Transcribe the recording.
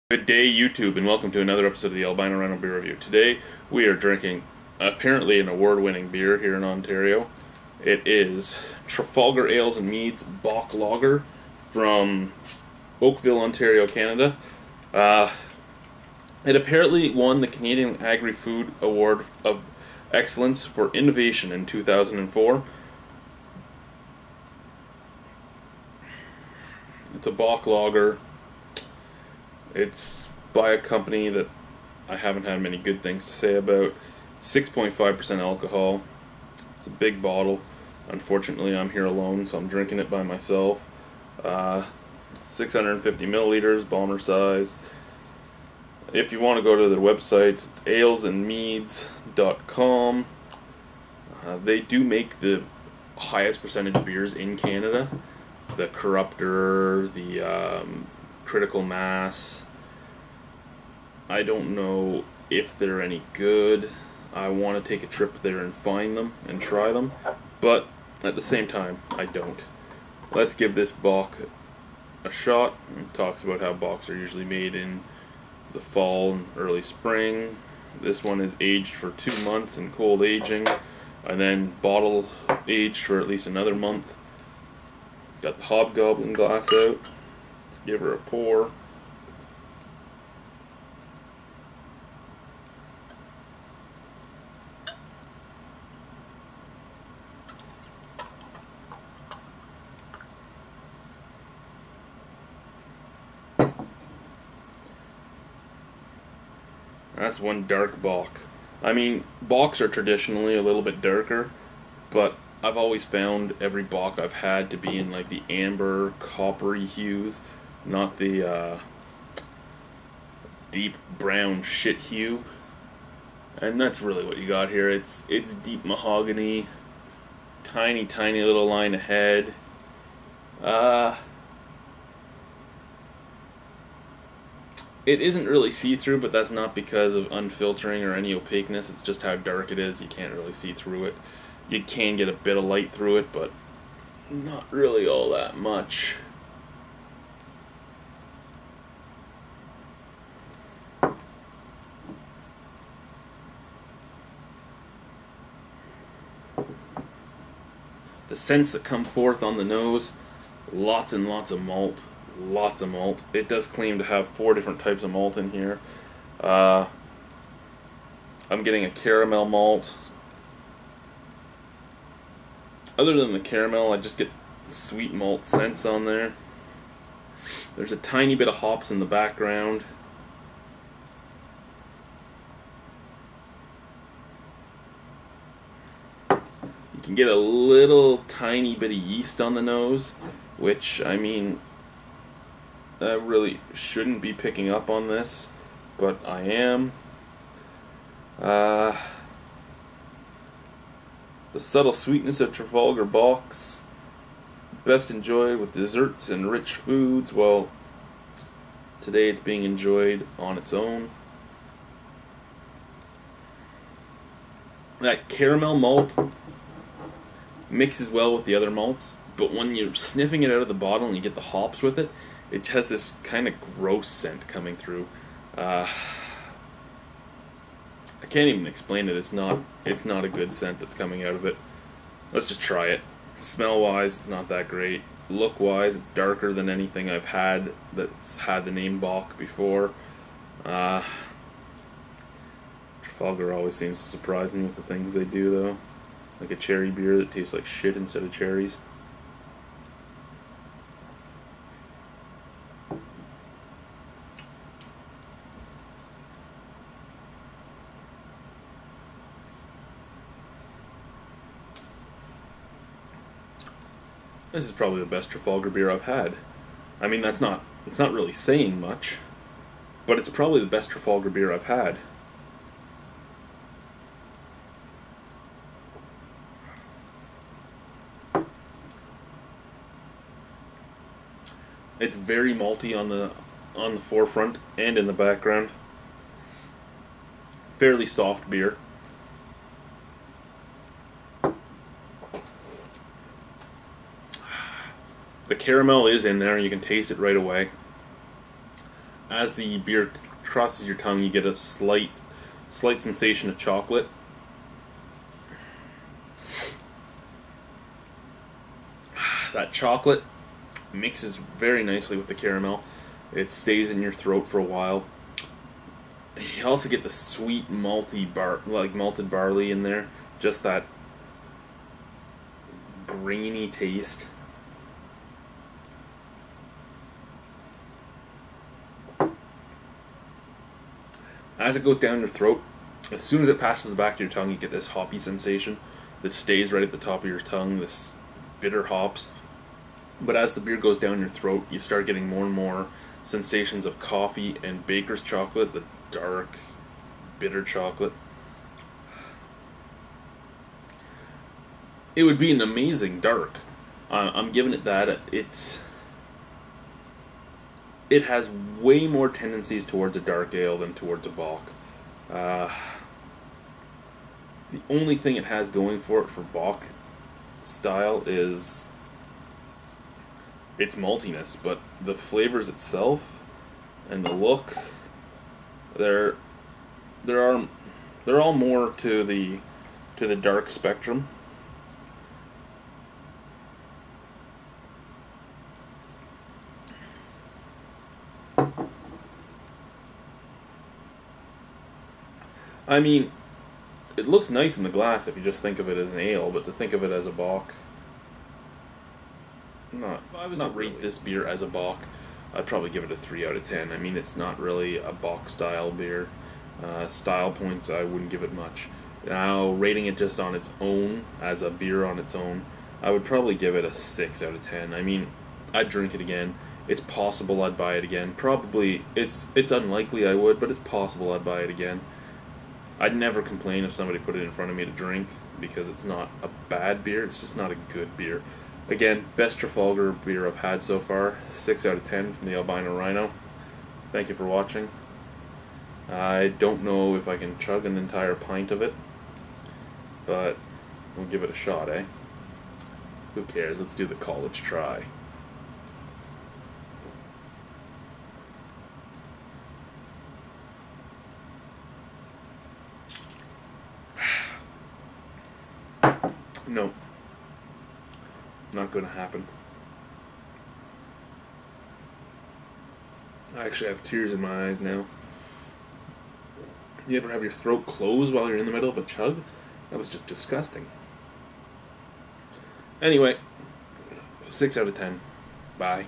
Good day, YouTube, and welcome to another episode of the Albino Rhino Beer Review. Today, we are drinking apparently an award-winning beer here in Ontario. It is Trafalgar Ales and Meads Bock Lager from Oakville, Ontario, Canada. It apparently won the Canadian Agri-Food Award of Excellence for Innovation in 2004. It's a Bock Lager. It's by a company that I haven't had many good things to say about. 6.5% alcohol. It's a big bottle. Unfortunately, I'm here alone, so I'm drinking it by myself. 650 milliliters, bomber size. If you want to go to their website, it's alesandmeads.com. They do make the highest percentage beers in Canada. The Corruptor, the Critical Mass. I don't know if they're any good. I want to take a trip there and find them and try them, but at the same time, I don't. Let's give this Bock a shot. It talks about how Bocks are usually made in the fall and early spring. This one is aged for 2 months in cold aging, and then bottle aged for at least another month. Got the hobgoblin glass out. Let's give her a pour. That's one dark Bock. I mean, Bocks are traditionally a little bit darker, but I've always found every Bock I've had to be in like the amber, coppery hues, not the deep brown shit hue. And that's really what you got here. It's deep mahogany, tiny little line of head. It isn't really see-through, but that's not because of unfiltering or any opaqueness. It's just how dark it is. You can't really see through it. You can get a bit of light through it, but not really all that much. The scents that come forth on the nose, lots and lots of malt. Lots of malt. It does claim to have 4 different types of malt in here. I'm getting a caramel malt. Other than the caramel, I just get sweet malt scents on there. There's a tiny bit of hops in the background. You can get a little tiny bit of yeast on the nose, which, I mean, I really shouldn't be picking up on this, but I am. The subtle sweetness of Trafalgar Bocks, best enjoyed with desserts and rich foods. Well, today it's being enjoyed on its own. That caramel malt mixes well with the other malts, but when you're sniffing it out of the bottle and you get the hops with it, it has this kind of gross scent coming through. I can't even explain it. It's not a good scent that's coming out of it. Let's just try it. Smell-wise, it's not that great. Look-wise, it's darker than anything I've had that's had the name Bock before. Trafalgar always seems to surprise me with the things they do, though. Like a cherry beer that tastes like shit instead of cherries. This is probably the best Trafalgar beer I've had. I mean, it's not really saying much, but it's probably the best Trafalgar beer I've had. It's very malty on the forefront and in the background. Fairly soft beer. The caramel is in there, and you can taste it right away. As the beer crosses your tongue, you get a slight sensation of chocolate. That chocolate mixes very nicely with the caramel. It stays in your throat for a while. You also get the sweet malted barley in there. Just that grainy taste. As it goes down your throat, as soon as it passes the back of your tongue, you get this hoppy sensation that stays right at the top of your tongue, this bitter hops. But as the beer goes down your throat, you start getting more and more sensations of coffee and baker's chocolate, the dark, bitter chocolate. It would be an amazing dark. I'm giving it that. It has way more tendencies towards a dark ale than towards a Bock. The only thing it has going for it for Bock style is its maltiness, but the flavors itself and the look, they're all more to the dark spectrum. I mean, it looks nice in the glass if you just think of it as an ale, but to think of it as a Bock, not rate this beer as a Bock, I'd probably give it a 3 out of 10. I mean, it's not really a Bock style beer. Style points, I wouldn't give it much. Now, rating it just on its own, as a beer on its own, I would probably give it a 6 out of 10. I mean, I'd drink it again. It's possible I'd buy it again. Probably, it's unlikely I would, but it's possible I'd buy it again. I'd never complain if somebody put it in front of me to drink, because it's not a bad beer, it's just not a good beer. Again, best Trafalgar beer I've had so far, 6 out of 10 from the Albino Rhino. Thank you for watching. I don't know if I can chug an entire pint of it, but we'll give it a shot, eh? Who cares? Let's do the college try. No. Not going to happen. I actually have tears in my eyes now. You ever have your throat close while you're in the middle of a chug? That was just disgusting. Anyway, 6 out of 10. Bye.